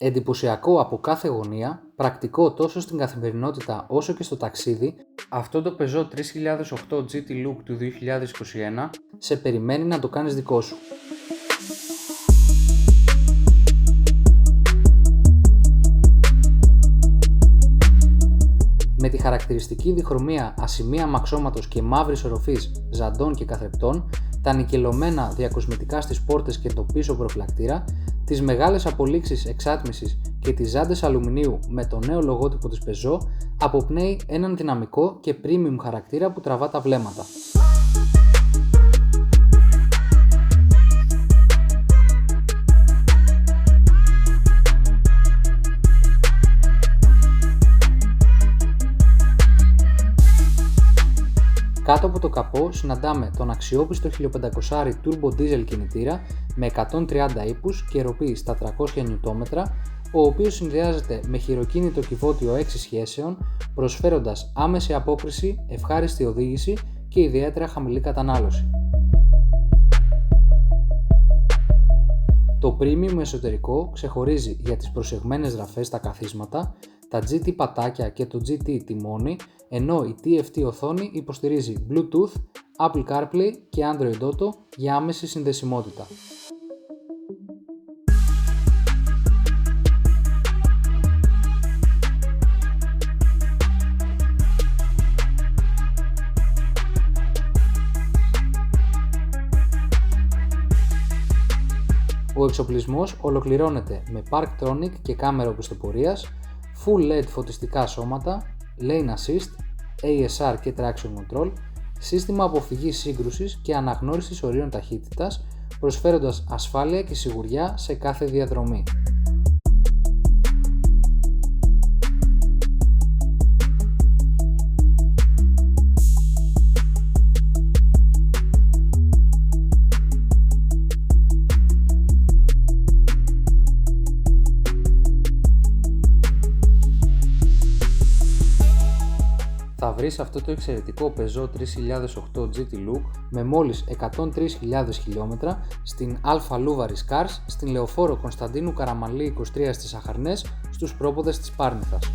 Εντυπωσιακό από κάθε γωνία, πρακτικό τόσο στην καθημερινότητα όσο και στο ταξίδι, αυτό το Peugeot 3008 GT Look του 2021 σε περιμένει να το κάνεις δικό σου. Με τη χαρακτηριστική διχρωμία ασημεία αμαξώματος και μαύρης οροφής ζαντών και καθρεπτών, τα νικελωμένα διακοσμητικά στις πόρτες και το πίσω προφυλακτήρα, τις μεγάλες απολύξεις εξάτμισης και τις ζάντες αλουμινίου με το νέο λογότυπο της Peugeot, αποπνέει έναν δυναμικό και premium χαρακτήρα που τραβά τα βλέμματα. Κάτω από το καπό συναντάμε τον αξιόπιστο 1500 turbo diesel κινητήρα με 130 ύπους και ροπή στα 300 Nm, ο οποίος συνδυάζεται με χειροκίνητο κυβότιο 6 σχέσεων, προσφέροντας άμεση απόκριση, ευχάριστη οδήγηση και ιδιαίτερα χαμηλή κατανάλωση. Το premium εσωτερικό ξεχωρίζει για τις προσεγμένες γραφές στα καθίσματα, τα GT πατάκια και το GT τιμόνι, ενώ η TFT οθόνη υποστηρίζει Bluetooth, Apple CarPlay και Android Auto για άμεση συνδεσιμότητα. Ο εξοπλισμός ολοκληρώνεται με Parktronic και κάμερα οπισθοπορίας, Full LED φωτιστικά σώματα, Lane Assist, ASR και Traction Control, σύστημα αποφυγής σύγκρουσης και αναγνώρισης ορίων ταχύτητας, προσφέροντας ασφάλεια και σιγουριά σε κάθε διαδρομή. Θα βρεις αυτό το εξαιρετικό Peugeot 3008 GT Look με μόλις 103.000 χιλιόμετρα στην Alfa Louvaris Cars στην Λεωφόρο Κωνσταντίνου Καραμανλή 23 στις Αχαρνές, στους πρόποδες της Πάρνηθας.